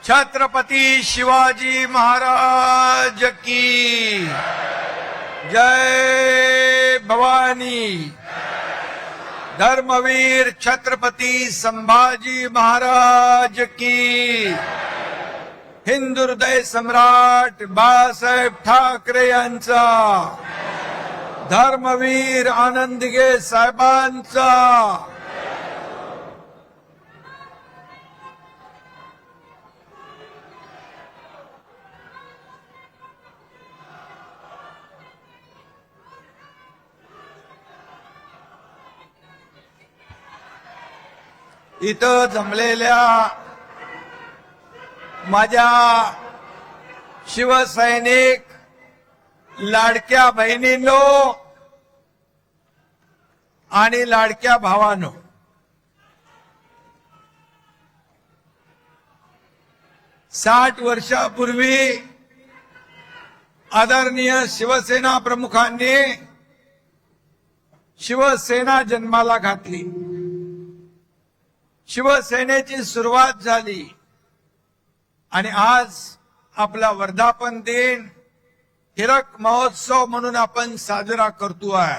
छत्रपति शिवाजी महाराज की जय भवानी। धर्मवीर छत्रपति संभाजी महाराज की। हिंदू हृदय सम्राट बाळासाहेब ठाकरे यांचा, धर्मवीर आनंदगे साहेबांचा। इथं जमलेल्या माझ्या शिवसैनिक लाडक्या बहिणींनो आणि लाडक्या भावांनो, साठ वर्षापूर्वी आदरणीय शिवसेना प्रमुखांनी शिवसेना जन्माला घातली। शिवसेनेची सुरुवात झाली आणि आज आपला वर्धापन दिन हिरक महोत्सव म्हणून आपण साजरा करतोय।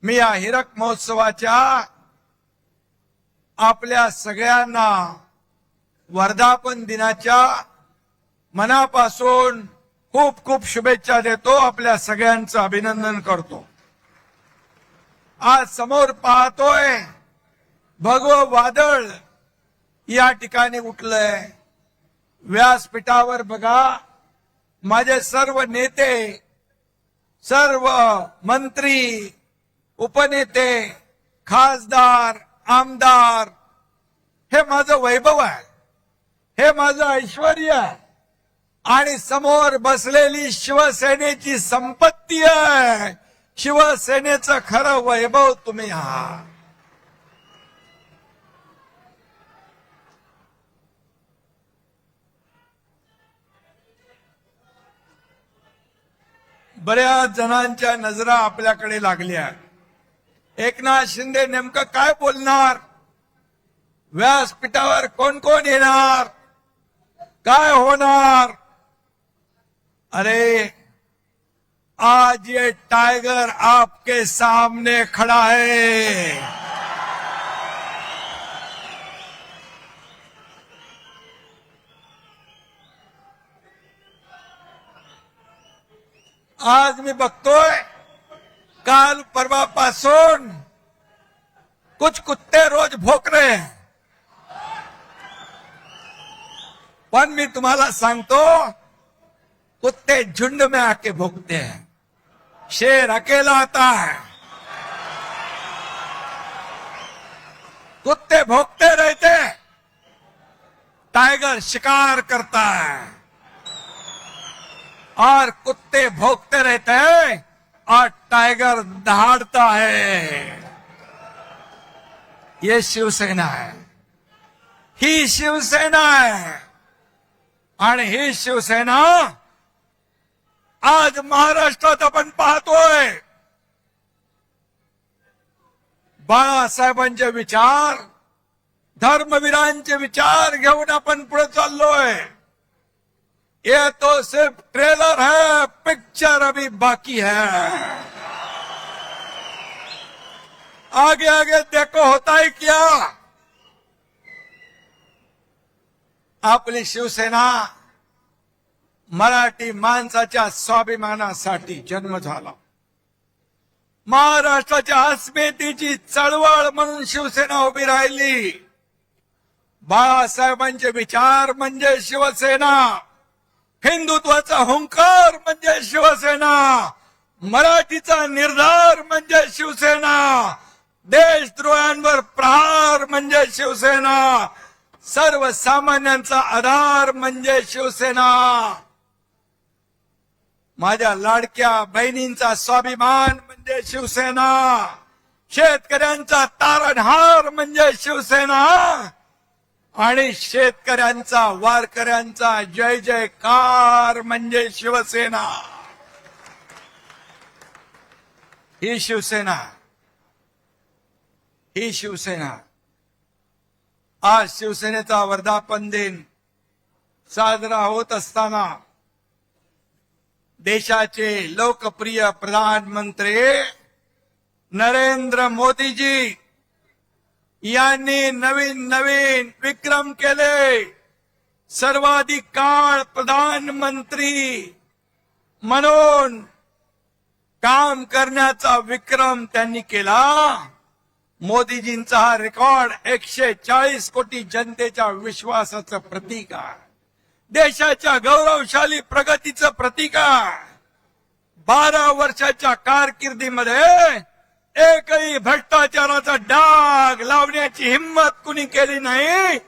मी या हिरक महोत्सवाच्या आपल्या सगळ्यांना वर्धापन दिनाच्या मनापासून खूप खूप शुभेच्छा देतो। आपल्या सगळ्यांचं अभिनंदन करतो। आज समोर पाहतोय भगवं वादळ या ठिकाणी उठलंय। व्यासपीठावर बघा, माझे सर्व नेते, सर्व मंत्री, उपनेते, खासदार, आमदार, हे माझं वैभव आहे, हे माझं ऐश्वर्य आहे आणि समोर बसलेली शिवसेनेची संपत्ती आहे। शिवसेनेचं खरं वैभव तुम्ही आहात। बऱ्याच जणांच्या नजरा आपल्याकडे लागल्या। एकनाथ शिंदे नेमकं काय बोलणार, व्यासपीठावर कोण कोण येणार, काय होणार। अरे आज ये टाइगर आपके सामने खड़ा है। आज मी बघतोय काल परवापासून कुछ कुत्ते रोज भोक रहे हैं, पण मी तुम्हाला सांगतो कुत्ते झुंड में आके भोगते हैं, शेर अकेला आता है। कुत्ते भोगते रहते, टाइगर शिकार करता है और कुत्ते भोगते रहते हैं और टाइगर दहाड़ता है। ये शिवसेना है, ही शिवसेना है आणि ही शिवसेना आज महाराष्ट्रात आपण पाहतोय। बाळासाहेबांचे विचार, धर्मवीरांचे विचार घेऊन आपण पुढे चाललोय। ये तो सिर्फ ट्रेलर है, पिक्चर अभी बाकी है। आगे आगे देखो होता है क्या। आपली शिवसेना मराठी माणसाच्या स्वाभिमानासाठी जन्म झाला। महाराष्ट्राच्या अस्मितेची चळवळ म्हणून शिवसेना उभी राहिली। बाळासाहेबांचे विचार म्हणजे शिवसेना, हिंदुत्वाचा हुंकार म्हणजे शिवसेना, मराठीचा निर्धार म्हणजे शिवसेना, देशद्रोहांवर प्रहार म्हणजे शिवसेना, सर्वसामान्यांचा आधार म्हणजे शिवसेना। माझ्या लाडक्या बहिणींचा स्वाभिमान म्हणजे शिवसेना, शेतकऱ्यांचा तारणहार म्हणजे शिवसेना आणि शेतकऱ्यांचा, वारकऱ्यांचा जय जयकार म्हणजे शिवसेना। ही शिवसेना, ही शिवसेना। आज शिवसेनेचा वर्धापन दिन साजरा होत असताना देशाचे लोकप्रिय प्रधानमंत्री नरेंद्र मोदीजी यांनी नवीन नवीन विक्रम केले. सर्वाधिक काळ प्रधानमंत्री म्हणून काम करण्याचा विक्रम त्यांनी केला. मोदीजींचा हा रेकॉर्ड 140 कोटी जनतेच्या विश्वासाचं प्रतीक आहे. देशाच्या गौरवशाली प्रगतीचं प्रतीक आहे. 12 वर्षाच्या कारकिर्दीमध्ये एकही भ्रष्टाचाराचा डाग लावण्याची हिंमत कुणी केली नाही.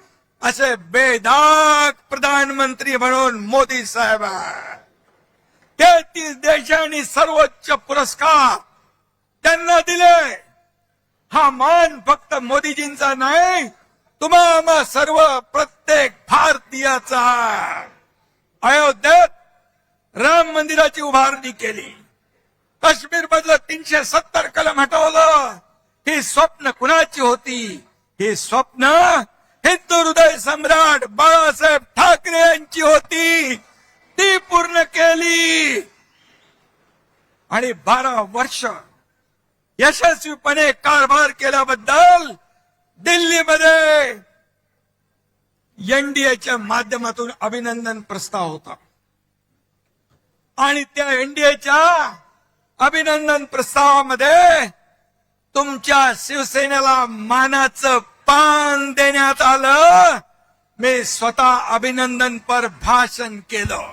असे बेदाग प्रधानमंत्री म्हणून मोदी साहेब आहे. 33 देशांनी सर्वोच्च पुरस्कार त्यांना दिले. हा मान फक्त मोदीजींचा नाही, तुम्हा सर्व प्रत्येक भारतीयाचा. अयोध्येत राम मंदिराची उभारणी केली. काश्मीर मधलं 370 कलम हटवलं. ही स्वप्न कुणाची होती? ही स्वप्न हिंदू हृदय सम्राट बाळासाहेब ठाकरे यांची होती. ती पूर्ण केली. आणि 12 वर्ष यशस्वीपणे कारभार केल्याबद्दल दिल्लीमध्ये एनडीएच्या माध्यमातून अभिनंदन प्रस्ताव होता. आणि त्या एनडीएच्या अभिनंदन प्रस्तावामध्ये तुमच्या शिवसेनेला मानाचं पान देण्यात आलं. मी स्वतः अभिनंदनपर भाषण केलं.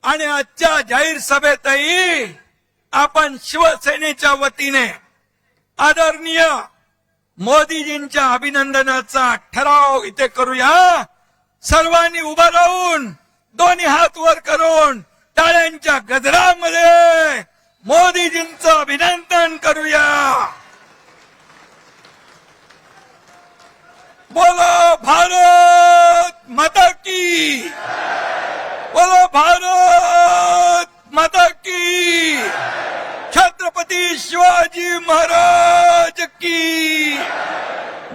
आणि आजच्या जाहीर सभेतही आपण शिवसेनेच्या वतीने आदरणीय मोदीजींच्या अभिनंदनाचा ठराव इथे करूया. सर्वांनी उभं राहून दोन्ही हात वर करून टाळ्यांच्या गजरामध्ये मोदीजींचं अभिनंदन करूया. बोलो भारत माता की, बोलो भारत माता की, छत्रपती शिवाजी महाराज की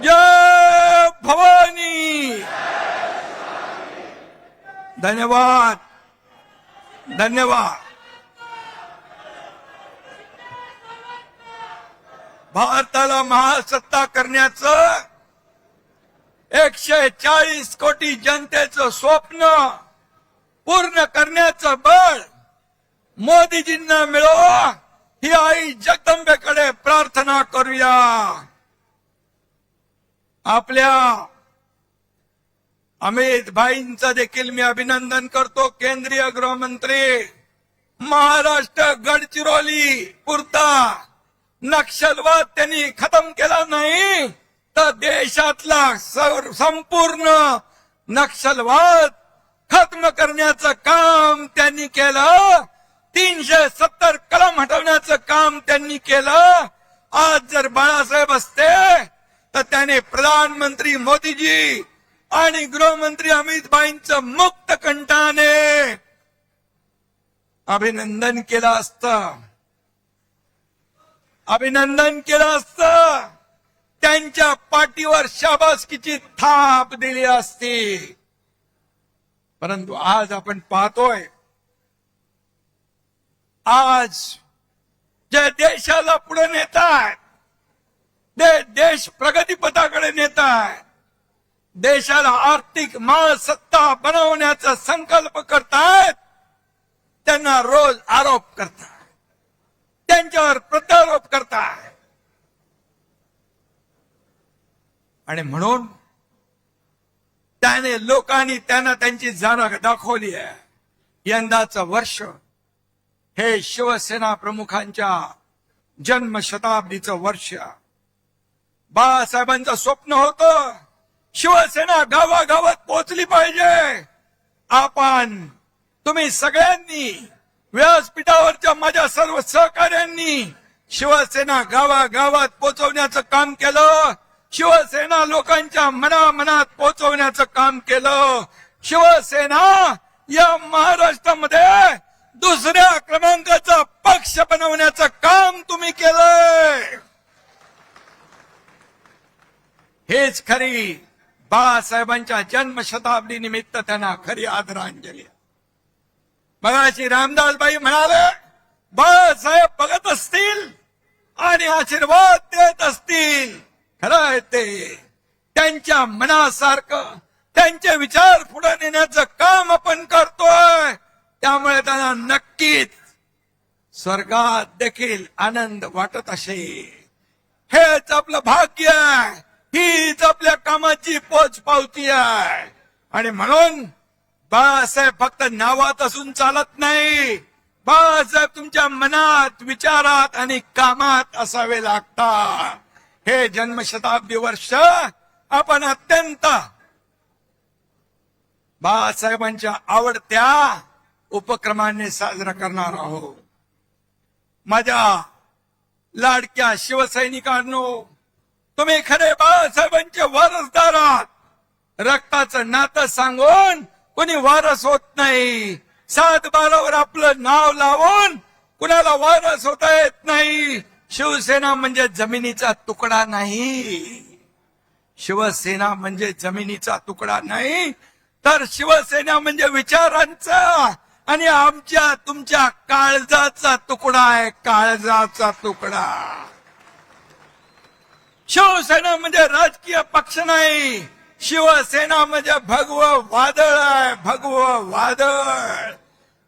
जय भवानी. धन्यवाद धन्यवाद. भारताला महासत्ता करण्याचं 140 कोटी जनतेचं स्वप्न पूर्ण करण्याचं बळ मोदीजींना मिळो ही आई जगदंबेकडे प्रार्थना करूया. आपल्या अमित भाईंचं देखील मी अभिनंदन करतो. केंद्रीय गृहमंत्री महाराष्ट्र गडचिरोली पुरता नक्षलवाद त्यांनी खतम केला नाही तर देशातला संपूर्ण नक्षलवाद खत्म करण्याचं काम त्यांनी केलं. 370 कलम हटवण्याचं काम त्यांनी केलं. आज जर बाळासाहेब असते तर त्याने प्रधानमंत्री मोदीजी आणि गृहमंत्री अमित भाईंचं मुक्त कंठाने अभिनंदन केलं असतं. अभिनंदन केलं असतं. त्यांच्या पाठीवर शाबासकीची थाप दिली असती. परंतु आज आपण पाहतोय, आज जे देशाला पुढे नेतायत, देश प्रगतीपथाकडे नेतायत, देशाला आर्थिक महासत्ता बनवण्याचा संकल्प करतायत, त्यांना रोज आरोप करतायत, त्यांच्यावर प्रत्यारोप करतायत. आणि म्हणून त्याने लोकांनी त्यांना त्यांची जाण दाखवली आहे. यंदाचं वर्ष हे शिवसेना प्रमुखांच्या जन्मशताब्दीचं वर्ष. बाळासाहेबांचं स्वप्न होतं शिवसेना गावागावात पोहोचली पाहिजे. तुम्ही सगळ्यांनी व्यासपीठावरच्या माझ्या सर्व सहकाऱ्यांनी शिवसेना गावागावात पोहोचवण्याचं काम केलं. शिवसेना लोकांच्या मनामनात पोहोचवण्याचं काम केलं. शिवसेना या महाराष्ट्रामध्ये दुसऱ्या क्रमांकाचा पक्ष बनवण्याचं काम तुम्ही केलंय. हेच खरी बाळासाहेबांच्या जन्मशताब्दी निमित्त त्यांना खरी आदरांजली. मगाशी रामदासबाई म्हणाले, बाळासाहेब बघत असतील आणि आशीर्वाद देत असतील. खरं आहे ते. त्यांच्या मनासारखं त्यांचे विचार पुढे नेण्याचं काम आपण करतोय. त्यामुळे त्यांना नक्कीच स्वर्गात देखील आनंद वाटत असेल. हेच आपलं भाग्य आहे. हीच आपल्या कामाची पोचपावती आहे. आणि म्हणून बाळासाहेब फक्त नावात असून चालत नाही. बाळासाहेब तुमच्या मनात, विचारात आणि कामात असावे लागतात. हे जन्मशताब्दी वर्ष आपण अत्यंत बाळासाहेबांच्या आवडत्या उपक्रमाने साजरा करणार आहोत. माझ्या लाडक्या शिवसैनिकांनो, तुम्ही खरे बाळासाहेबांचे वारसदार आहात. रक्ताचं नातं सांगून कोणी वारस होत नाही. 7-12 आपलं नाव लावून कुणाला वारस होता येत नाही. शिवसेना म्हणजे जमिनीचा तुकडा नाही. शिवसेना म्हणजे जमिनीचा तुकडा नाही, तर शिवसेना म्हणजे विचारांचा आणि आमच्या तुमच्या काळजाचा तुकडा आहे. काळजाचा तुकडा. शिवसेना म्हणजे राजकीय पक्ष नाही. शिवसेना म्हणजे भगवं वादळ आहे. भगवं वादळ.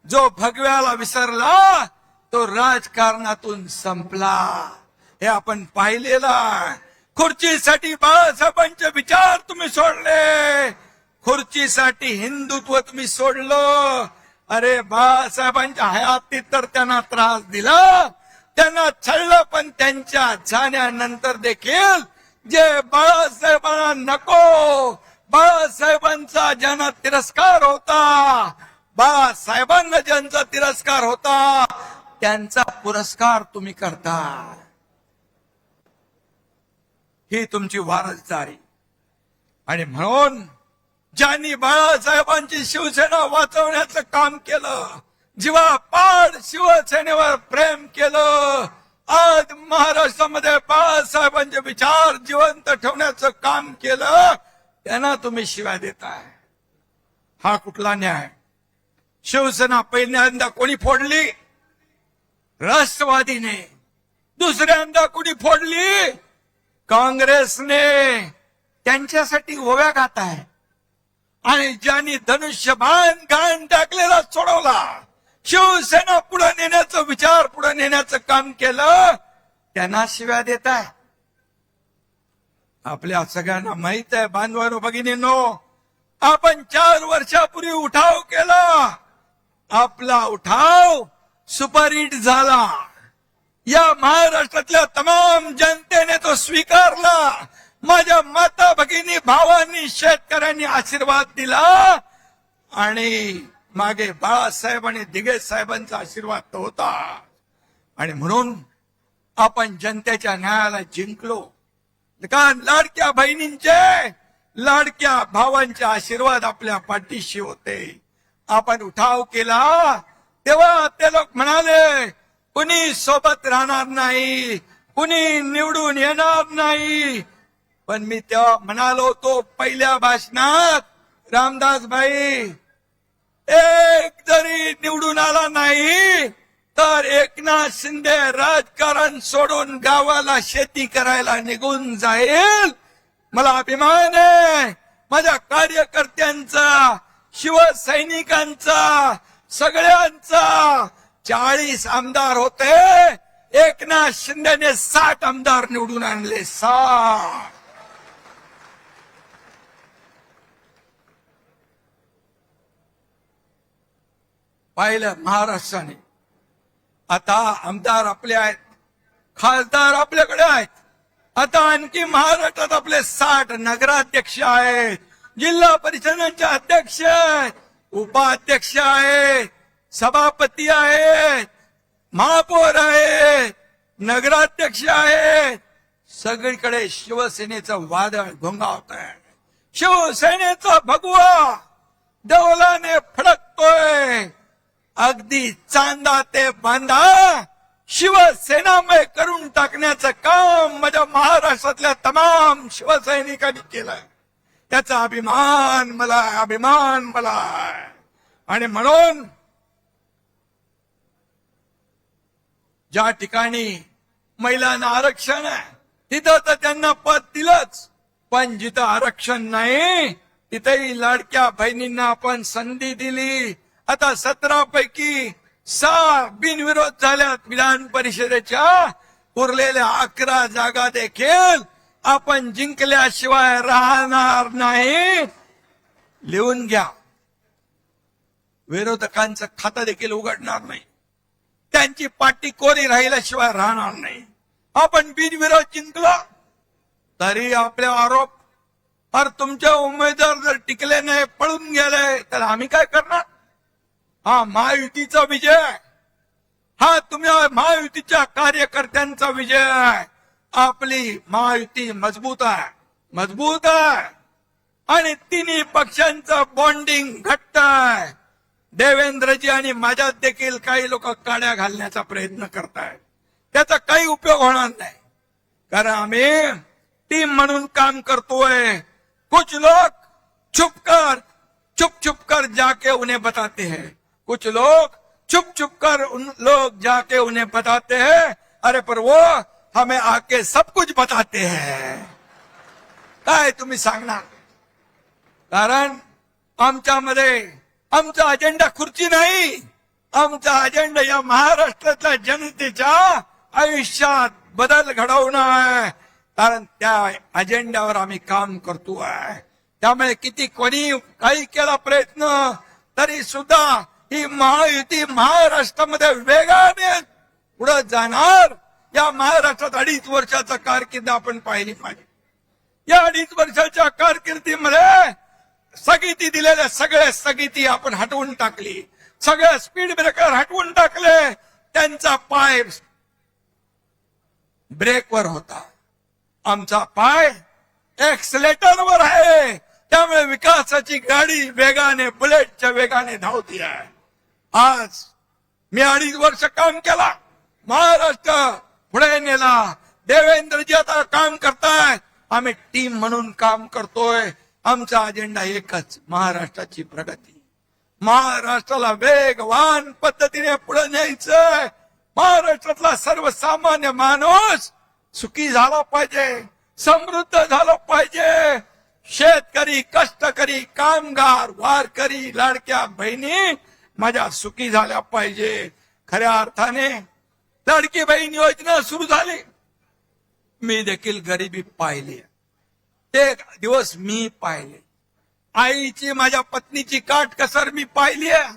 जो भगव्याला विसरला तो राजकारणातून संपला. हे आपण पाहिलेलं आहे. खुर्चीसाठी बाळासाहेबांचे विचार तुम्ही सोडले. खुर्चीसाठी हिंदुत्व तुम्ही सोडलं. अरे बाळासाहेबांच्या हयातीत तर त्यांना त्रास दिला, त्यांना छळलं, पण त्यांच्या जाण्यानंतर देखील जे बाळासाहेबांना नको, बाळासाहेबांचा ज्यांना तिरस्कार होता, बाळासाहेबांना ज्यांचा तिरस्कार होता, त्यांचा पुरस्कार तुम्ही करता. ही तुमची वारसदारी. आणि म्हणून ज्यांनी बाळासाहेबांची शिवसेना वाचवण्याचं काम केलं, जीवापाड शिवसेनेवर प्रेम केलं, आज महाराष्ट्रामध्ये बाळासाहेबांचे विचार जिवंत ठेवण्याचं काम केलं, त्यांना तुम्ही शिव्या देताय. हा कुठला न्याय? शिवसेना पहिल्यांदा कोणी फोडली? राष्ट्रवादीने. दुसऱ्यांदा कोणी फोडली? काँग्रेसने. त्यांच्यासाठी ओव्या गाताय. आणि ज्यांनी धनुष्यबाण घाण टाकलेला सोडवला, शिवसेना पुढे नेण्याचं विचार पुढे नेण्याचं काम केलं, त्यांना शिव्या देताय. आपल्या सगळ्यांना माहित आहे बांधवांनो, भगिनींनो, आपण 4 वर्षापूर्वी उठाव केला. आपला उठाव सुपरहिट झाला. या महाराष्ट्रातल्या तमाम जनतेने तो स्वीकारला. माझ्या माता भगिनी, भावांनी, शेतकऱ्यांनी आशीर्वाद दिला. आणि मागे बाळासाहेब आणि दिघे साहेबांचा आशीर्वाद तो होता. आणि म्हणून आपण जनतेच्या न्यायाला जिंकलो. कारण लाडक्या बहिणींचे, लाडक्या भावांचे आशीर्वाद आपल्या पाठीशी होते. आपण उठाव केला तेव्हा ते लोक म्हणाले, कुणी सोबत राहणार नाही, कुणी निवडून येणार नाही. पण मी तेव्हा म्हणालो होतो पहिल्या भाषणात, रामदासबाई, एक जरी निवडून आला नाही तर एकनाथ शिंदे राजकारण सोडून गावाला शेती करायला निघून जाईल. मला अभिमान आहे माझ्या कार्यकर्त्यांचा, शिवसैनिकांचा, सगळ्यांचा. 40 आमदार होते, एकनाथ शिंदेने 60 आमदार निवडून आणले. 60. पाहिलं महाराष्ट्राने. आता आमदार आपले आहेत, खासदार आपल्याकडे आहेत. आता आणखी महाराष्ट्रात आपले 60 नगराध्यक्ष आहेत, जिल्हा परिषदांचे अध्यक्ष आहेत, उपाध्यक्ष आहेत, सभापती आहेत, महापौर आहेत, नगराध्यक्ष आहेत. सगळीकडे शिवसेनेचं वादळ घोंगावत आहे. शिवसेनेचा भगवा डौलाने फडकतोय. अगदी चांदा ते बांधा शिवसेनामय करून टाकण्याचं काम माझ्या महाराष्ट्रातल्या तमाम शिवसैनिकांनी केलंय. त्याचा अभिमान मला आहे, अभिमान मला आहे. आणि म्हणून ज्या ठिकाणी महिलांना आरक्षण आहे तिथं तर त्यांना पद दिलंच, पण जिथं आरक्षण नाही तिथेही लाडक्या बहिणींना आपण संधी दिली. आता 17 पैकी 6 बिनविरोध झाल्यात विधान परिषदेच्या. उरलेल्या 11 जागा देखील आपण जिंकल्याशिवाय राहणार नाही. लिहून घ्या, विरोधकांचं खातं देखील उघडणार नाही, त्यांची पाटी कोरी राहिल्याशिवाय राहणार नाही. आपण बिनविरोध जिंकलो तरी आपले आरोप, अरे तुमचे उमेदवार जर टिकले नाही, पळून गेले, तर आम्ही काय करणार? हा महायुतीचा विजय, हा तुम्ही महायुतीच्या कार्यकर्त्यांचा विजय आहे. आपली महायुती मजबूत आहे, मजबूत आहे. आणि तिन्ही पक्षांचं बॉन्डिंग घट्ट आहे. देवेंद्रजी आणि माझ्यात देखील काही लोक काड्या घालण्याचा प्रयत्न करतायत, त्याचा काही उपयोग होणार नाही. कारण आम्ही टीम म्हणून काम करतोय. कुछ लोग छुप छुप कर जाके उन्हें बताते हैं, कुछ लोग छुप कर लोग जाके उन्हें बताते हैं, अरे पर वो हमें आके सब कुछ बताते हैं. काय तुम्ही सांगणार? कारण आमच्यामध्ये आमचा अजेंडा खुर्ची नाही, आमचा अजेंडा या महाराष्ट्रातल्या जनतेच्या आयुष्यात बदल घडवणं आहे. कारण त्या अजेंड्यावर आम्ही काम करतोय. त्यामुळे किती कोणी काही केला प्रयत्न तरी सुद्धा ही महायुती महाराष्ट्रामध्ये वेगाने पुढे जाणार. या महाराष्ट्रात 2.5 वर्षाचा कारकीर्द आपण पाहिली पाहिजे. या 2.5 वर्षाच्या कारकिर्दीमध्ये स्थगिती दिलेल्या सगळ्या स्थगिती आपण हटवून टाकली, सगळ्या स्पीड ब्रेकर हटवून टाकले. त्यांचा पाय ब्रेकवर होता, आमचा पाय एक्सलेटरवर आहे. त्यामुळे विकासाची गाडी वेगाने, बुलेटच्या वेगाने धावती आहे. आज मी 2.5 वर्ष काम केला, महाराष्ट्र पुढे नेला. देवेंद्रजी आता काम करतायत, आम्ही टीम म्हणून काम करतोय. आमचा अजेंडा एकच, महाराष्ट्राची प्रगती. महाराष्ट्राला वेगवान पद्धतीने पुढे न्यायचंय. महाराष्ट्रातला सर्वसामान्य माणूस सुखी झाला पाहिजे, समृद्ध झाला पाहिजे. शेतकरी, कष्टकरी, कामगार, वारकरी, लाडक्या बहिणी माझ्या सुखी झाल्या पाहिजे. खऱ्या अर्थाने लाडकी बहीण योजना सुरू झाली. मी देखील गरिबी पाहिली, ते दिवस मी पाहिले. आईची, माझ्या पत्नीची काटकसर मी पाहिली आहे.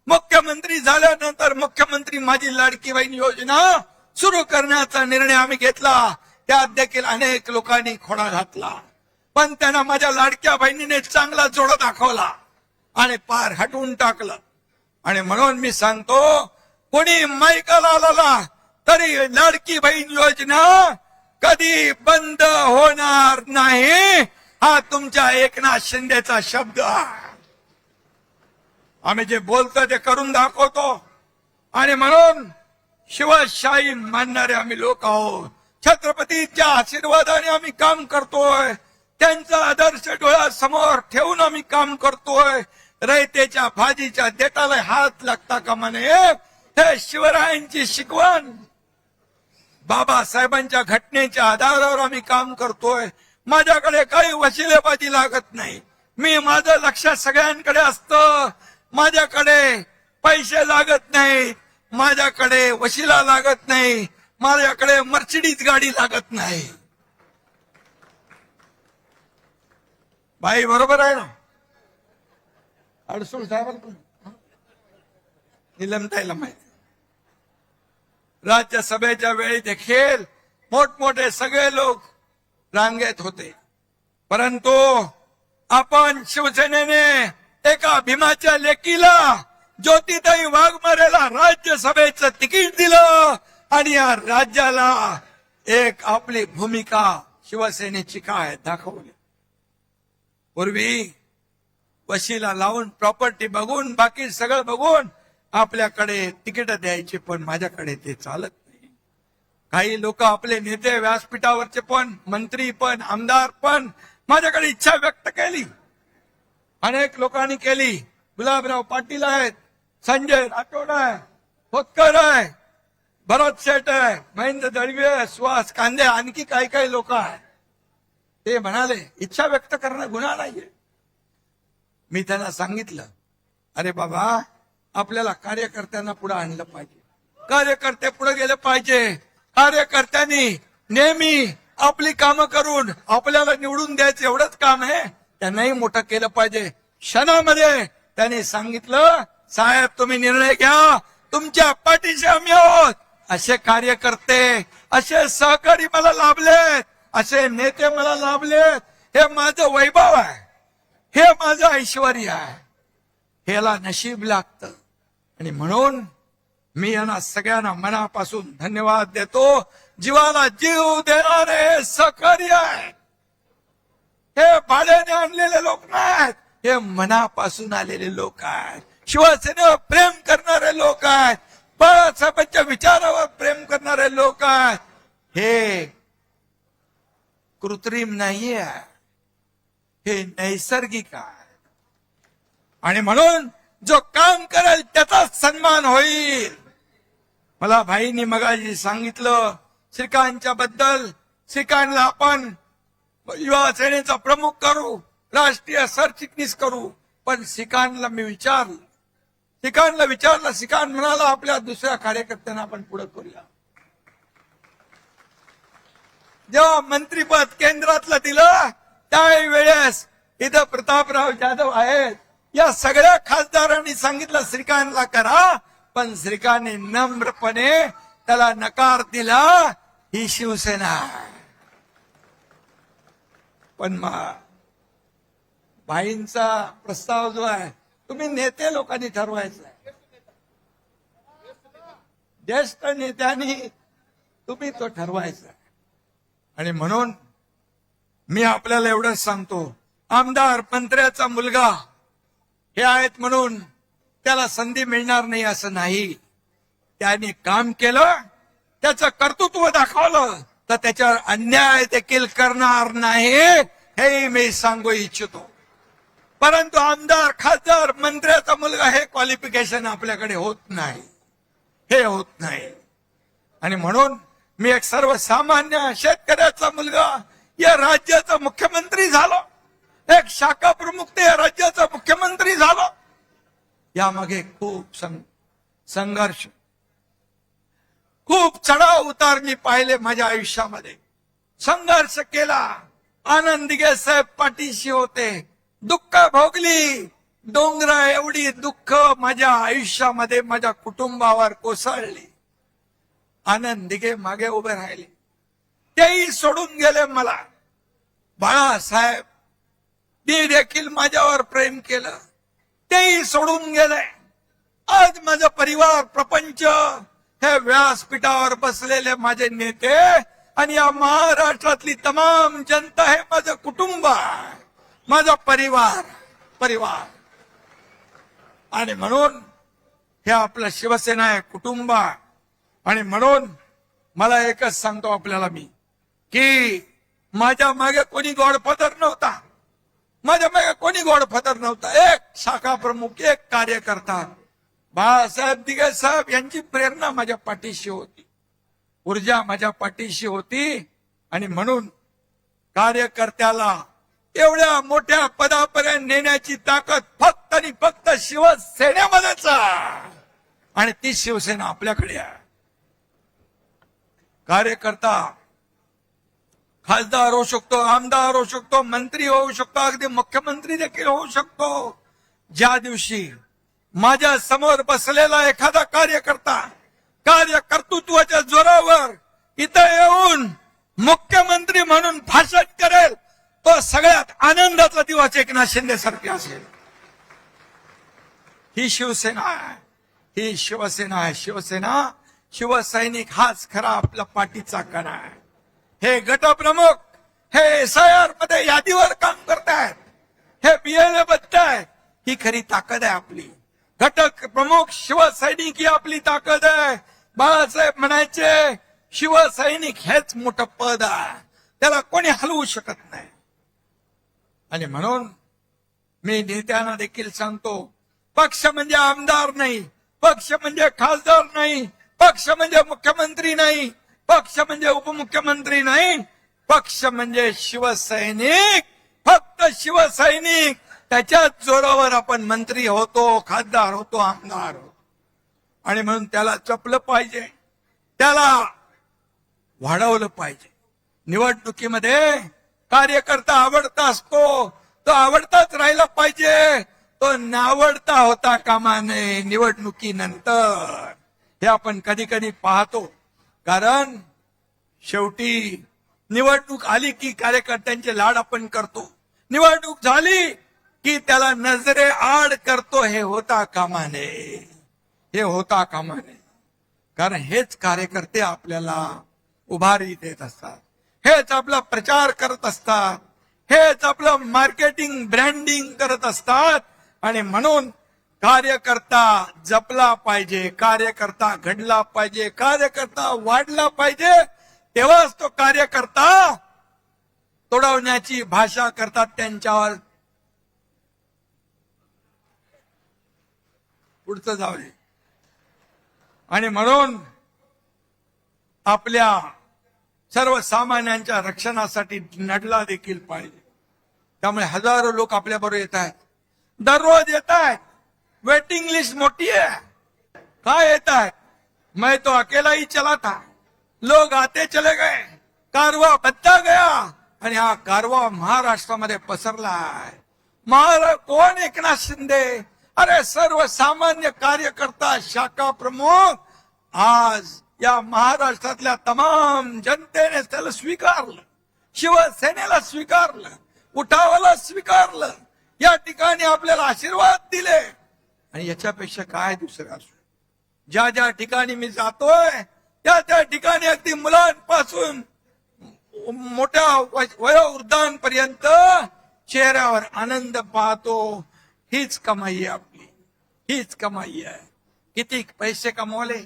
मुख्यमंत्री झाल्यानंतर मुख्यमंत्री माझी लाडकी बहीण योजना सुरू करण्याचा निर्णय आम्ही घेतला. त्यात देखील अनेक लोकांनी खोडा घातला, पण त्यांना माझ्या लाडक्या बहिणीने चांगला जोडा दाखवला आणि पार हटवून टाकलं. आणि म्हणून मी सांगतो, कोणी माईकाला आला तरी लाडकी बहीण योजना कधी बंद होणार नाही, हा तुमच्या एकनाथ शिंदेचा शब्द आहे. आम्ही जे बोलतो ते करून दाखवतो. आणि म्हणून शिवशाही मानणारे आम्ही लोक आहोत. छत्रपतीच्या आशीर्वादाने आम्ही काम करतोय, त्यांचा आदर्श डोळ्यासमोर ठेवून आम्ही काम करतोय. रयतेच्या भाजीच्या देठाला हात लागता कामा नये, हे शिवरायांची शिकवण. बाबासाहेबांच्या घटनेच्या आधारावर आम्ही काम करतोय. माझ्याकडे काही वशिलेबाजी लागत नाही. मी, माझं लक्ष सगळ्यांकडे असतं. माझ्याकडे पैसे लागत नाही, माझ्याकडे वशिला लागत नाही, माझ्याकडे मर्सिडीज गाडी लागत नाही. बाई बरोबर आहे ना? अडसूळ साहेबांना निलमताईला माहिती. राज्यसभेच्या वेळी देखील मोठमोठे सगळे लोक रांगेत होते, परंतु आपण शिवसेनेने एका भीमाच्या लेकीला, ज्योतिताई वाघमारेला राज्यसभेचं तिकीट दिलं आणि या राज्याला एक आपली भूमिका शिवसेनेची काय दाखवली. पूर्वी वशिला लावून, प्रॉपर्टी बघून, बाकी सगळं बघून आपल्याकडे तिकीट द्यायची, पण माझ्याकडे ते चालत नाही. काही लोक, आपले नेते, व्यासपीठावरचे पण, मंत्री पण, आमदार पण माझ्याकडे इच्छा व्यक्त केली, अनेक लोकांनी केली. गुलाबराव पाटील आहेत, संजय राठोड आहे, खोतकर आहे, भरत शेठ आहे, महेंद्र दळवे, सुहास कांदे, आणखी काही काही लोक आहेत. ते म्हणाले इच्छा व्यक्त करणं गुन्हा नाहीये. मी त्यांना सांगितलं, अरे बाबा, आपल्याला कार्यकर्त्यांना पुढे आणलं पाहिजे, कार्यकर्ते पुढे गेले पाहिजे. कार्यकर्त्यांनी नेहमी आपली कामं करून आपल्याला निवडून द्यायचं एवढंच काम आहे, त्यांनाही मोठं केलं पाहिजे. क्षणामध्ये त्यांनी सांगितलं, साहेब तुम्ही निर्णय घ्या, तुमच्या पाठीशी आम्ही आहोत. असे कार्यकर्ते, असे सहकारी मला लाभलेत, असे नेते मला लाभलेत. हे माझं वैभव आहे, हे माझं ऐश्वर आहे, ह्याला नशीब लागतं. आणि म्हणून मी यांना सगळ्यांना मनापासून धन्यवाद देतो. जीवाला जीव देणारे सहकारी आहेत. हे भाड्याने आणलेले लोक नाहीत, हे मनापासून आलेले लोक आहेत. शिवसेनेवर प्रेम करणारे लोक आहेत, बाळासाहेबांच्या विचारावर प्रेम करणारे लोक आहेत. हे कृत्रिम नाहीये, हे नैसर्गिक आहे. आणि म्हणून जो काम करेल त्याचाच सन्मान होईल. मला भाईंनी मगाशी सांगितलं श्रीकांतच्या बद्दल. श्रीकांतला आपण युवा सेनेचा प्रमुख करू, राष्ट्रीय सरचिटणीस करू. पण श्रीकांतला मी विचारलं, श्रीकांत म्हणाला आपल्या दुसऱ्या कार्यकर्त्यांना आपण पुढे करूया. जेव्हा मंत्रीपद केंद्रातलं दिलं त्यावेळेस इथं प्रतापराव जाधव आहेत, या सगळ्या खासदारांनी सांगितलं श्रीकांतला करा, पण श्रीकांतने नम्रपणे त्याला नकार दिला. ही शिवसेना. पण भाईंचा प्रस्ताव जो आहे, तुम्ही नेते लोकांनी ठरवायचा आहे, ज्येष्ठ नेत्यांनी तुम्ही तो ठरवायचा. आणि म्हणून मी आपल्याला एवढंच सांगतो, आमदार मंत्र्याचा मुलगा हे आहेत म्हणून त्याला संधी मिळणार नाही असं नाही. त्याने काम केलं, त्याचं कर्तृत्व दाखवलं, तर त्याच्यावर अन्याय देखील करणार नाही, हे मी सांगू इच्छितो. परंतु आमदार, खासदार, मंत्र्याचा मुलगा हे क्वालिफिकेशन आपल्याकडे होत नाही, हे होत नाही. आणि म्हणून मी एक सर्वसामान्य शेतकऱ्याचा मुलगा या राज्याचा मुख्यमंत्री झालो, एक शाखा प्रमुख ते या राज्याचा मुख्यमंत्री झालो. यामागे खूप संघर्ष, खूप चढाव उतार मी पाहिले माझ्या आयुष्यामध्ये. संघर्ष केला. आनंद दिघे साहेब पाठीशी होते. दुःख भोगली. डोंगरा एवढी दुःख माझ्या आयुष्यामध्ये माझ्या कुटुंबावर कोसळली. आनंद दिघे मागे उभे राहिले, तेही सोडून गेले मला. बाळासाहेब मी देखील माझ्यावर प्रेम केलं, तेही सोडून गेले. आज माझा परिवार, प्रपंच, हे व्यासपीठावर बसलेले माझे नेते आणि या महाराष्ट्रातली तमाम जनता हे माझं कुटुंब आहे, माझा परिवार. आणि म्हणून हे आपलं शिवसेना आहे, कुटुंब आहे. आणि म्हणून मला एकच सांगतो आपल्याला मी, की माझ्या मागे कोणी गॉडफादर नव्हता, माझ्या मागे कोणी गॉडफादर नव्हता. एक शाखा प्रमुख, एक कार्यकर्ता, बाळासाहेब दिघे साहेब यांची प्रेरणा माझ्या पाठीशी होती, ऊर्जा माझ्या पाठीशी होती. आणि म्हणून कार्यकर्त्याला एवढ्या मोठ्या पदापर्यंत नेण्याची ताकद फक्त आणि फक्त शिवसेनेमध्येच आहे. आणि ती शिवसेना आपल्याकडे आहे. कार्यकर्ता खासदार होऊ शकतो, आमदार होऊ शकतो, मंत्री होऊ शकतो, अगदी मुख्यमंत्री देखील होऊ शकतो. ज्या दिवशी माझ्या समोर बसलेला एखादा कार्यकर्ता कार्यकर्तृत्वाच्या जोरावर इथं येऊन मुख्यमंत्री म्हणून भाषण करेल, तो सगळ्यात आनंदाचा दिवस एकनाथ शिंदे सारखे असेल. ही शिवसेना आहे, ही शिवसेना आहे. शिवसेना, शिवसैनिक हाच खरा आपला पाठीचा कणा आहे. हे गटप्रमुख, हे SIR मध्ये यादीवर काम करतायत, हे BLA बघतायत, ही खरी ताकद आहे आपली. घटक प्रमुख शिवसैनिक ही आपली ताकद आहे. बाळासाहेब म्हणायचे, शिवसैनिक हेच मोठं पद आहे, त्याला कोणी हलवू शकत नाही. आणि म्हणून मी नेत्यांना देखील सांगतो, पक्ष म्हणजे आमदार नाही, पक्ष म्हणजे खासदार नाही, पक्ष म्हणजे मुख्यमंत्री नाही, पक्ष म्हणजे उपमुख्यमंत्री नाही, पक्ष म्हणजे शिवसैनिक, फक्त शिवसैनिक. त्याच्याच जोरावर आपण मंत्री होतो, खासदार होतो, आमदार होतो. आणि म्हणून त्याला जपलं पाहिजे, त्याला वाढवलं पाहिजे. निवडणुकीमध्ये कार्यकर्ता आवडता असतो, तो आवडताच राहिला पाहिजे, तो नावडता होता कामा नये निवडणुकीनंतर. हे आपण कधी कधी पाहतो. कारण शेवटी निवडणूक आली की कार्यकर्त्यांचे लाड आपण करतो, निवडणूक झाली की त्याला नजरे आड करतो. हे होता कामा नये, हे होता कामा नये. कारण हेच कार्यकर्ते आपल्याला उभारी देत असतात, हेच आपला प्रचार करत असतात, हेच आपलं मार्केटिंग ब्रँडिंग करत असतात. आणि म्हणून कार्यकर्ता जपला पाहिजे, कार्यकर्ता घडला पाहिजे, कार्यकर्ता वाढला पाहिजे. तेव्हाच तो कार्यकर्ता तोडवण्याची भाषा करतात त्यांच्यावर. पुढचं जाऊ दे. आणि म्हणून आपल्या सर्वसामान्यांच्या रक्षणासाठी लढला देखील पाहिजे. त्यामुळे हजारो लोक आपल्या बरोबर येत आहेत, दररोज येत आहेत. वेटिंग लिस्ट मोठी है. काय येत आहेत? मैं तो अकेला ही चला था, लोग आते चले गए, कारवा बदला गया. आणि हा कारवा महाराष्ट्रामध्ये पसरला आहे. कोण एकनाथ शिंदे? अरे सर्वसामान्य कार्यकर्ता, शाखा प्रमुख. आज या महाराष्ट्रातल्या तमाम जनतेने त्याला स्वीकारलं, शिवसेनेला स्वीकारलं, उठावाला स्वीकारलं, या ठिकाणी आपल्याला आशीर्वाद दिले. आणि याच्यापेक्षा काय दुसरं असू? ज्या ज्या ठिकाणी मी जातोय त्या त्या ठिकाणी अगदी मुलांपासून मोठ्या वयोवृद्धांपर्यंत चेहऱ्यावर आनंद पाहतो. हीच कमाई आहे आपली, हीच कमाई आहे. किती पैसे कमवले,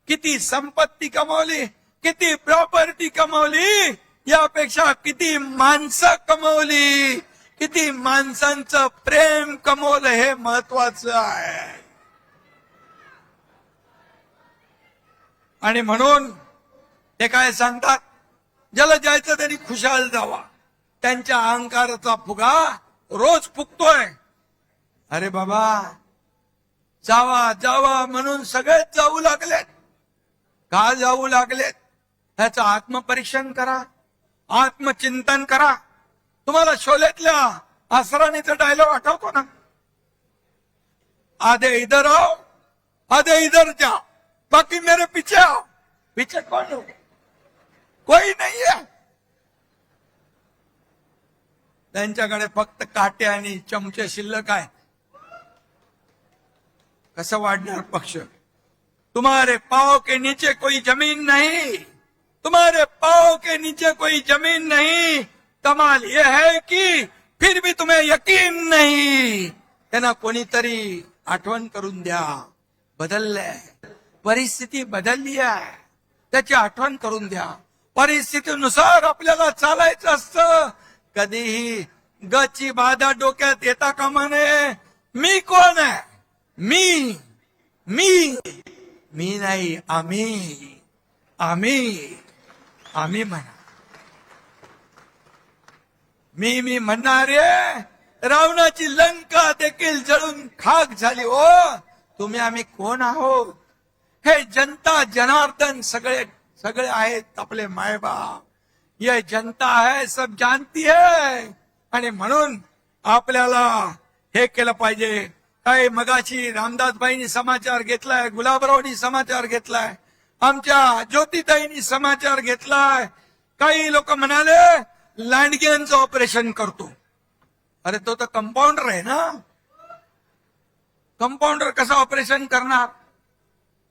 किती संपत्ती कमवली, किती प्रॉपर्टी कमवली, यापेक्षा किती माणसं कमवली, किती माणसांचं प्रेम कमवलं हे महत्वाचं आहे. आणि म्हणून ते काय सांगतात, ज्याला जायचं त्यांनी खुशाल जावा. त्यांच्या अहंकाराचा फुगा रोज फुगतोय. अरे बाबा, जावा जावा म्हणून सगळेच जाऊ लागलेत. का जाऊ लागलेत? त्याचं आत्मपरीक्षण करा, आत्मचिंतन करा. तुम्हाला शोलेतल्या असरानीचा डायलॉग आठवतो ना? आधे इधर आओ, आधे इधर जाओ, बाकी मेरे पीछे आओ. पीछे कौन हो? कोई नहीं है. त्यांच्याकडे फक्त काटे आणि चमचे शिल्लक आहे. कसं वाढणार पक्ष? तुम्हारे पाँव के नीचे कोई जमीन नहीं, तुम्हारे पाँव के नीचे कोई जमीन नहीं. कमाल यह है कि फिर भी तुम्हें यकीन नहीं. त्यांना कोणीतरी आठवण करून द्या. बदललंय, परिस्थिती बदलली आहे, त्याची आठवण करून द्या. परिस्थितीनुसार आपल्याला चालायचं असतं. कधीही गची बाधा डोक्यात येता कामा नये. मी कोण आहे? मी मी मी नाही, आम्ही आम्ही आम्ही म्हणा. मी म्हणणारे रावणाची लंका देखील जळून खाक झाली. ओ तुम्ही आम्ही कोण आहोत? हे जनता जनार्दन सगळे सगळे आहेत आपले मायबाप. ये जनता है, सब जानती है. आणि म्हणून आपल्याला हे केलं पाहिजे. काही मगाशी रामदासबाईंनी समाचार घेतलाय, गुलाबरावनी समाचार घेतलाय, आमच्या ज्योतिताईंनी समाचार घेतलाय. काही लोक म्हणाले लांडग्यांचं ऑपरेशन करतो. अरे तो तर कंपाऊंडर आहे ना. कंपाऊंडर कसं ऑपरेशन करणार?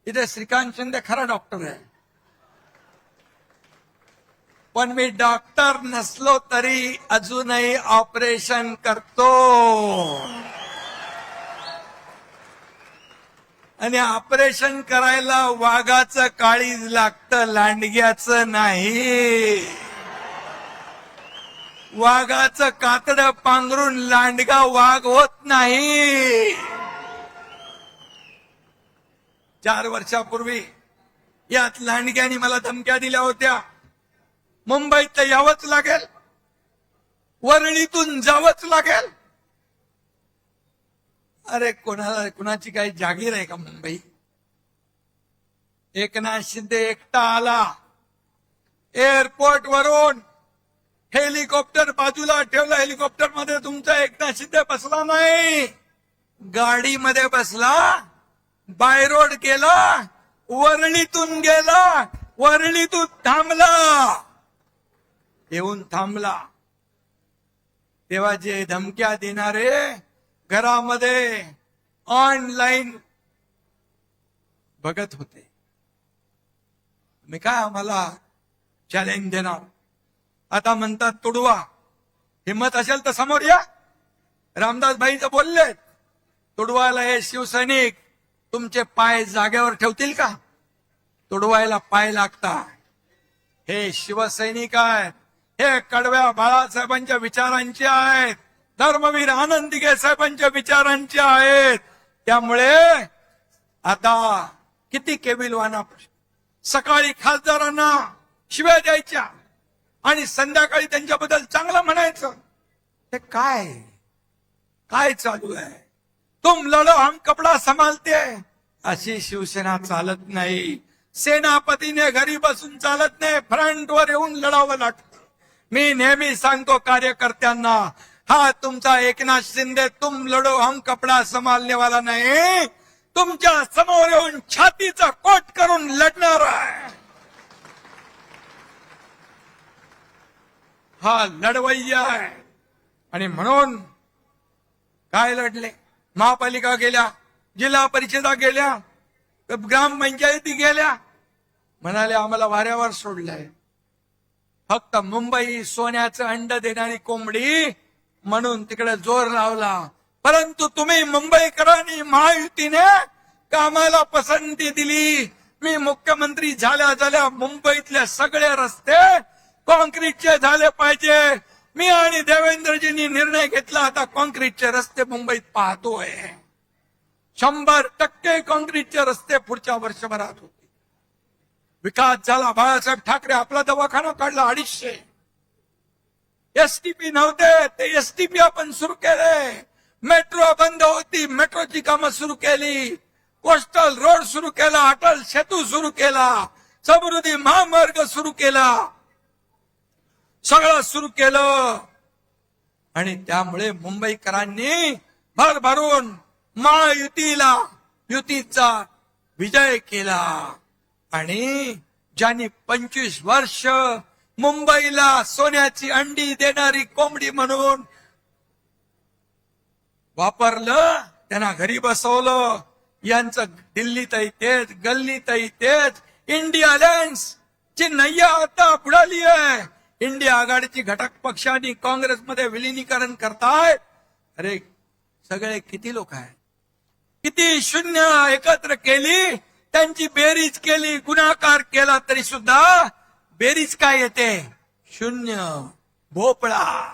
इथे श्रीकांत शिंदे खरा डॉक्टर आहे, पण मी डॉक्टर नसलो तरी अजूनही ऑपरेशन करतो. आणि ऑपरेशन करायला वाघाचं काळीज लागतं, लांडग्याचं नाही. वाघाचं कातड पांघरून लांडगा वाघ होत नाही. 4 वर्षापूर्वी यात लांडग्याने मला धमक्या दिल्या होत्या. मुंबईत यावंच लागेल, वरळीतून जावंच लागेल. अरे कोणाची काही जागीर आहे का मुंबई? एकनाथ शिंदे एकटा आला. एअरपोर्ट वरून हेलिकॉप्टर बाजूला ठेवलं. हेलिकॉप्टर मध्ये तुमचा एकनाथ शिंदे बसला नाही, गाडीमध्ये बसला, बाय रोड गेला, वरळीतून गेला, वरळीतून थांबला. येऊन थांबला तेव्हा जे धमक्या देणारे घरामध्ये ऑनलाईन बघत होते. मी काय आम्हाला चॅलेंज देणार? आता म्हणतात तुडवा. हिम्मत असेल तर समोर या. रामदास भाईचं बोलले, तुडवायला हे शिवसैनिक तुमचे पाय जागेवर ठेवतील का? तुडवायला पाय लागतात. हे शिवसैनिक आहेत, हे कडव्या बाळासाहेबांच्या विचारांचे आहेत, धर्मवीर आनंद दिघे साहेबांच्या विचारांचे आहेत. त्यामुळे आता किती केविलवाना, सकाळी खासदारांना शिव्या द्यायच्या आणि संध्याकाळी त्यांच्याबद्दल चांगलं म्हणायचं. हे काय चालू आहे? तुम लढो हम कपडा संभालते, अशी शिवसेना चालत नाही. सेनापतीने घरी बसून चालत नाही, फ्रंटवर येऊन लढावं लागतं. मी नेहमी सांगतो कार्यकर्त्यांना, हा तुमचा एकनाथ शिंदे तुम लढो हम कपडा संभालने वाला नाही, तुमच्या समोर येऊन छातीचा कोट करून लढणार आहे. हा लढवय्या आहे. आणि म्हणून काय लढले? महापालिका गेल्या, जिल्हा परिषदा गेल्या, ग्रामपंचायती गेल्या, म्हणाले आम्हाला वाऱ्यावर सोडलंय. फक्त मुंबई सोन्याचं अंड देणारी कोंबडी म्हणून तिकडे जोर लावला. परंतु तुम्ही मुंबईकरांनी महायुतीने कामाला पसंती दिली. मी मुख्यमंत्री झाल्या मुंबईतले सगळे रस्ते कॉन्क्रीटचे झाले पाहिजे. मी आणि देवेंद्रजींनी निर्णय घेतला, आता कॉन्क्रीटचे रस्ते मुंबईत पाहतोय. 100% कॉन्क्रीटचे रस्ते पुढच्या वर्षभरात होते. विकास झाला. बाळासाहेब ठाकरे आपला दवाखाना काढला 250. एसटीपी नव्हते, ते एसटीपी आपण सुरू केले. मेट्रो बंद होती, मेट्रोची कामं सुरू केली. कोस्टल रोड सुरू केला, अटल सेतू सुरू केला, समृद्धी महामार्ग सुरू केला, सगळं सुरू केलं. आणि त्यामुळे मुंबईकरांनी भरभरून महायुतीचा विजय केला. आणि ज्यांनी 25 वर्ष मुंबईला सोन्याची अंडी देणारी कोंबडी म्हणून वापरलं, त्यांना घरी बसवलं. यांचं दिल्लीतही तेच, गल्लीतही तेच. इंडिया अलायन्स ची नय्या आता बुडाली आहे. इंडिया आघाडीची घटक पक्षांनी काँग्रेसमध्ये विलिनीकरण करतायत. अरे सगळे किती लोक आहेत, किती शून्य एकत्र केली, त्यांची बेरीज केली, गुणाकार केला तरी सुद्धा बेरीज काय येते? शून्य, भोपळा.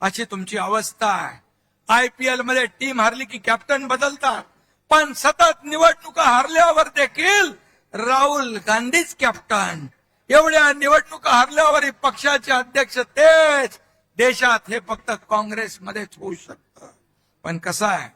अशी तुमची अवस्था आहे. IPL मध्ये टीम हारली की कॅप्टन बदलतात, पण सतत निवडणुका हारल्यावर देखील राहुल गांधीच कॅप्टन. एवढ्या निवडणुका हारल्यावर पक्षाचे अध्यक्ष तेच. देशात हे फक्त काँग्रेसमध्येच होऊ शकतं. पण कसं आहे,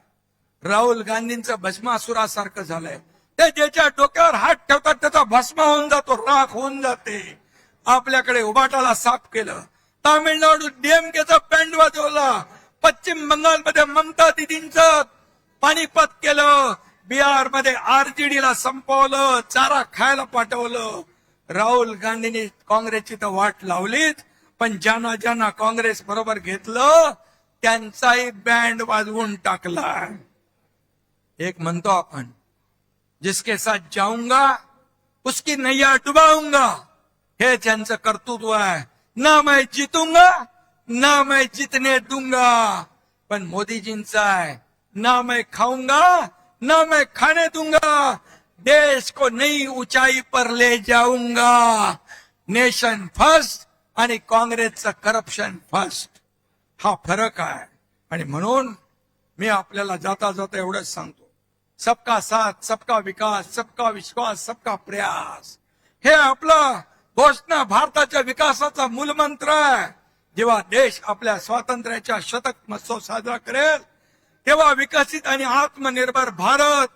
राहुल गांधींचं भस्मासुरासारखं झालंय. ते ज्याच्या डोक्यावर हात ठेवतात त्याचा भस्म होऊन जातो, राख होऊन जाते. आपल्याकडे उबाटाला साफ केलं, तामिळनाडू DMKचा बँड वाजवला, पश्चिम बंगालमध्ये ममता दिदींचं पाणीपत केलं, बिहारमध्ये RJD ला संपवलं, चारा खायला पाठवलं. राहुल गांधींनी काँग्रेसची तर वाट लावलीच, पण ज्यांना ज्यांना काँग्रेस बरोबर घेतलं त्यांचाही बँड वाजवून टाकला. एक म्हणतो आपण, जिसके साथ जाऊंगा उसकी नैया डुबाऊंगा, हे त्यांचं कर्तृत्व आहे. ना मैं जीतूंगा ना मैं जीतने दूंगा. पण मोदीजींचं आहे, ना मैं खाऊंगा ना मैं खाने दूंगा, देश को नई ऊंचाई पर ले जाऊंगा. नेशन फर्स्ट, आणि काँग्रेसचं करप्शन फर्स्ट, हा फरक आहे. आणि म्हणून मी आपल्याला जाता जाता एवढंच सांगतो, सबका साथ, सबका विकास, सबका विश्वास, सबका प्रयास, हे आपलं घोषणा भारताच्या विकासाचा मूलमंत्र आहे. जेव्हा देश आपल्या स्वातंत्र्याच्या शतक महोत्सव साजरा करेल, तेव्हा विकसित आणि आत्मनिर्भर भारत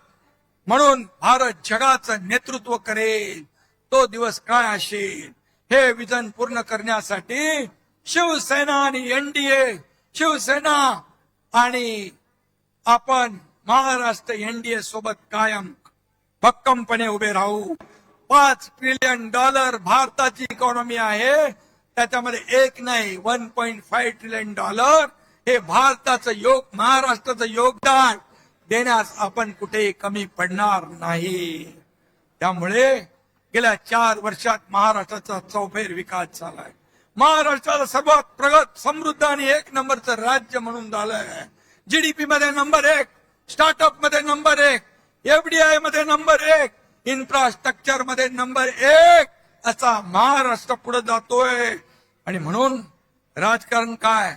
म्हणून भारत जगाचं नेतृत्व करेल. तो दिवस काय असेल, हे विजन पूर्ण करण्यासाठी शिवसेना आणि एनडीए, शिवसेना आणि आपण महाराष्ट्र एनडीए सोबत कायम भक्कमपणे उभे राहू. $5 ट्रिलियन भारताची इकॉनॉमी आहे, त्याच्यामध्ये एक नाही 1.5 ट्रिलियन हे भारताचं महाराष्ट्राचं योगदान देण्यास आपण कुठेही कमी पडणार नाही. त्यामुळे गेल्या 4 वर्षात महाराष्ट्राचा चौफेर विकास झालाय. महाराष्ट्राला सर्वात प्रगत, समृद्ध आणि 1 नंबरचं राज्य म्हणून झालंय. जीडीपी मध्ये नंबर 1, स्टार्टअप मध्ये नंबर 1, एफडीआय मध्ये नंबर 1, इन्फ्रास्ट्रक्चर मध्ये नंबर 1 असा महाराष्ट्र पुढे जातोय. आणि म्हणून राजकारण काय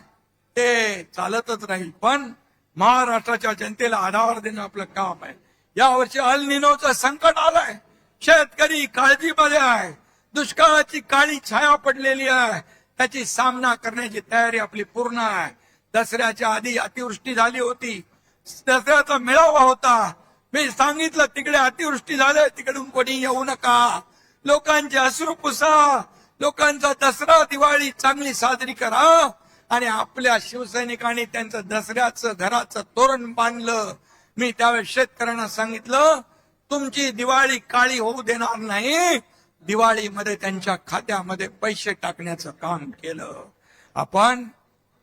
ते चालतच राहील, पण महाराष्ट्राच्या जनतेला आधार देणं आपलं काम आहे. यावर्षी अल निनोचं संकट आलंय, शेतकरी काळजीमध्ये आहे, दुष्काळाची काळी छाया पडलेली आहे, त्याची सामना करण्याची तयारी आपली पूर्ण आहे. दसऱ्याच्या आधी अतिवृष्टी झाली होती, दसऱ्याचा मेळावा होता, मी सांगितलं तिकडे अतिवृष्टी झाली, तिकडून कोणी येऊ नका, लोकांचे अश्रू पुसा, लोकांचा दसरा दिवाळी चांगली साजरी करा. आणि आपल्या शिवसैनिकांनी त्यांचं दसऱ्याचं घराचं तोरण बांधलं. मी त्यावेळेस शेतकऱ्यांना सांगितलं, तुमची दिवाळी काळी होऊ देणार नाही, दिवाळीमध्ये त्यांच्या खात्यामध्ये पैसे टाकण्याचं काम केलं. आपण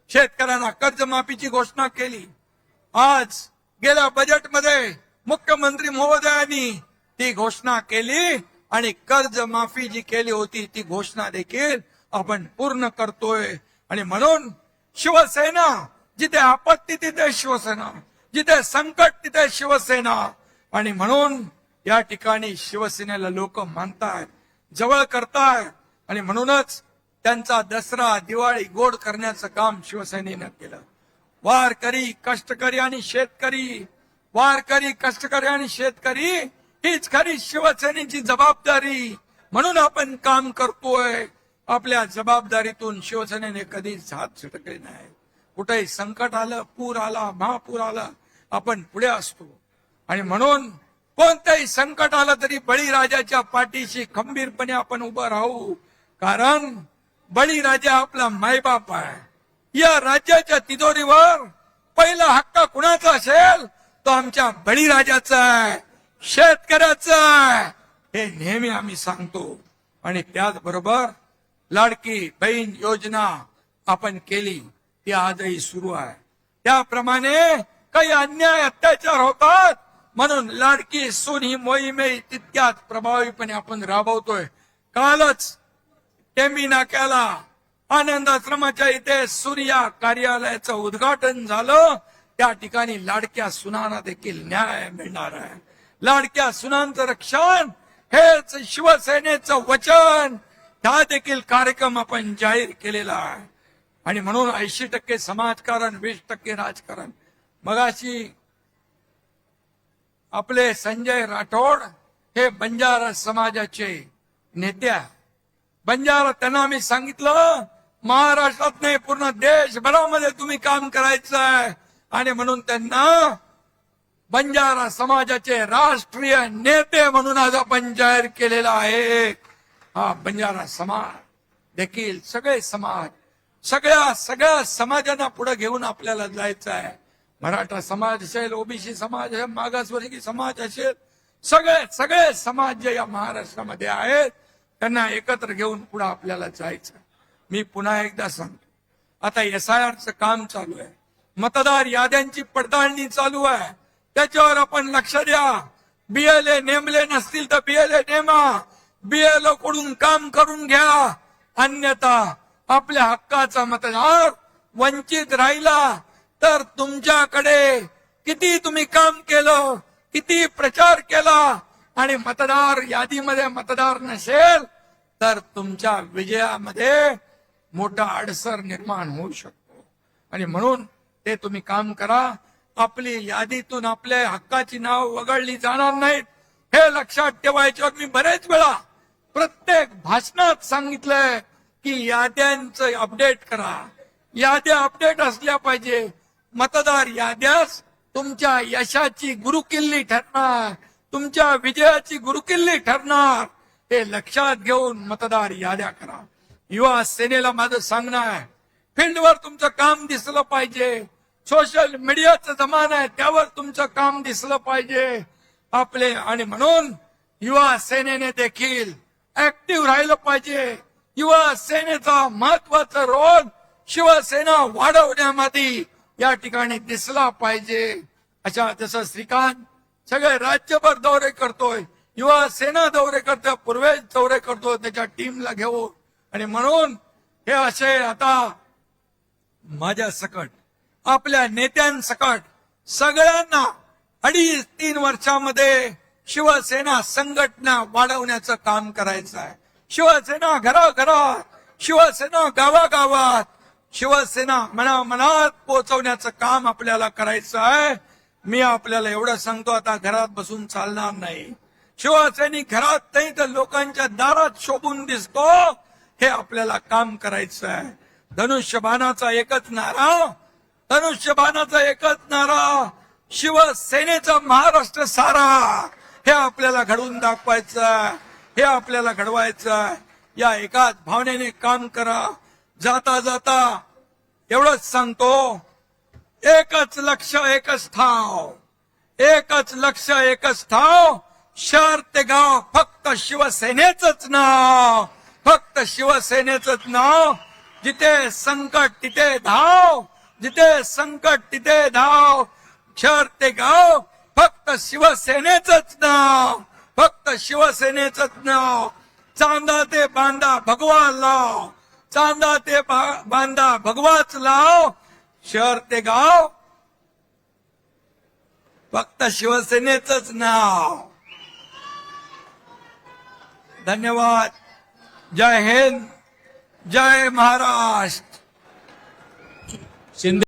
शेतकऱ्यांना कर्जमाफीची घोषणा केली. आज गेल्या बजेटमध्ये मुख्यमंत्री महोदयांनी ती घोषणा केली आणि कर्जमाफी जी केली होती ती घोषणा देखील आपण पूर्ण करतोय. आणि म्हणून शिवसेना, जिथे आपत्ती तिथे शिवसेना, जिथे संकट तिथे शिवसेना. आणि म्हणून या ठिकाणी शिवसेनेला लोक मानतायत, जवळ करतायत. आणि म्हणूनच त्यांचा दसरा दिवाळी गोड करण्याचं काम शिवसेनेनं केलं. वारकरी, कष्टकरी आणि शेतकरी, वारकरी, कष्टकरी आणि शेतकरी हीच खरी शिवसेनेची जबाबदारी. म्हणून आपण काम करतोय. आपल्या जबाबदारीतून शिवसेनेने कधीच हात सुटले नाही. कुठेही संकट आलं, पूर आला, महापूर आला, आपण पुढे असतो. आणि म्हणून कोणतंही संकट आलं तरी बळीराजाच्या पाठीशी खंबीरपणे आपण उभं राहू. कारण बळीराजा आपला मायबाप आहे. या राज्याच्या तिजोरीवर पहिला हक्क कुणाचा असेल तो आमच्या बळीराजाचा आहे, शेतकऱ्याचा आहे, हे नेहमी आम्ही सांगतो. आणि त्याचबरोबर लाडकी बहीण योजना आपण केली, ती आजही सुरू आहे. त्याप्रमाणे काही अन्याय अत्याचार होतात म्हणून लाडकी सून ही मोहीमही तितक्याच प्रभावीपणे आपण राबवतोय. कालच टेंबी नाक्याला आनंद आश्रमाच्या इथे सूर्या कार्यालयाचं उद्घाटन झालं. त्या ठिकाणी लाडक्या सुनांना देखील न्याय मिळणार आहे. लाडक्या सुनांचं रक्षण हेच शिवसेनेचं वचन. हा देखील कार्यक्रम आपण जाहीर केलेला आहे. आणि म्हणून 80% समाजकारण, 20% राजकारण. मगाशी आपले संजय राठोड हे बंजारा समाजाचे नेते आहे. बंजारा, त्यांना मी सांगितलं महाराष्ट्रात नाही पूर्ण देशभरामध्ये तुम्ही काम करायचं आहे. आणि म्हणून त्यांना बंजारा समाजाचे राष्ट्रीय नेते म्हणून आज आपण जाहीर केलेला आहे. हा बंजारा समाज देखील सगळे समाज, सगळ्या समाजांना पुढे घेऊन आपल्याला जायचं आहे. मराठा समाज असेल, ओबीसी समाज असेल, मागासवर्गीय समाज असेल, सगळे समाज जे या महाराष्ट्रामध्ये आहेत त्यांना एकत्र घेऊन पुढे आपल्याला जायचं. मी पुन्हा एकदा सांगतो, आता SIRचं काम चालू आहे, मतदार याद्यांची पडताळणी चालू आहे. त्याच्यावर आपण लक्ष द्या. BLA नेमले नसतील तर BLA नेमा, BLO कडून काम करून घ्या. अन्यथा आपल्या हक्काचा मतदार वंचित राहिला तर तुमच्याकडे किती तुम्ही काम केलं, किती प्रचार केला आणि मतदार यादीमध्ये मतदार नसेल तर तुमच्या विजयामध्ये मोठा अडसर निर्माण होऊ शकतो. आणि म्हणून ते तुम्ही काम करा. आपली यादीतून आपल्या हक्काची नाव वगळली जाणार नाहीत हे लक्षात ठेवायचं. मी बरेच वेळा प्रत्येक भाषणात सांगितलंय की याद्यांचं अपडेट करा. याद्या अपडेट असल्या पाहिजे. मतदार याद्याच तुमच्या यशाची गुरुकिल्ली ठरणार, तुमच्या विजयाची गुरुकिल्ली ठरणार. हे लक्षात घेऊन मतदार याद्या करा. युवा सेनेला माझं सांगणं आहे, फील्डवर तुमचं काम दिसलं पाहिजे. सोशल मीडियाचा जमाना आहे, त्यावर तुमचं काम दिसलं पाहिजे आपले. आणि म्हणून युवा सेनेने देखील ऍक्टिव्ह राहिलं पाहिजे. युवा सेनेचा महत्वाचा रोल शिवसेना वाढवण्यामध्ये या ठिकाणी दिसला पाहिजे. अशा जसं श्रीकांत सगळे राज्यभर दौरे करतोय, युवा सेना दौरे करतोय, पूर्वेश दौरे करतोय त्याच्या टीमला घेऊन. आणि म्हणून हे असे आता माझ्या सकट आपल्या नेत्यांसकट सगळ्यांना 2.5-3 वर्षामध्ये शिवसेना संघटना वाढवण्याचं काम करायचं आहे. शिवसेना घराघरात, शिवसेना गावागावात, शिवसेना मनामनात पोहोचवण्याचं काम आपल्याला करायचं आहे. मी आपल्याला एवढं सांगतो, आता घरात बसून चालणार नाही. शिवसैनिक घरात नाही तर लोकांच्या दारात शोभून दिसतो, हे आपल्याला काम करायचं आहे. धनुष्यबाणाचा एकच नारा, धनुष्यबाणाचा एकच नारा, शिवसेनेचा महाराष्ट्र सारा. हे आपल्याला घडवून दाखवायचं, हे आपल्याला घडवायचं. या एकाच भावनेने काम करा. जाता जाता एवढंच सांगतो, एकच लक्ष एकच ठाव, एकच लक्ष एकच ठाव. शहर ते गाव फक्त शिवसेनेचंच नाव, फक्त शिवसेनेचंच नाव. जिथे संकट तिथे धाव, जिथे संकट तिथे धाव. शहर ते गाव फक्त शिवसेनेचंच नाव, फक्त शिवसेनेचंच नाव. चांदा ते बांधा भगवा लाव, चांदा ते बांधा भगवाच लाव. शहर ते गाव फक्त शिवसेनेचंच नाव. धन्यवाद. जय हिंद, जय महाराष्ट्र. शिंदे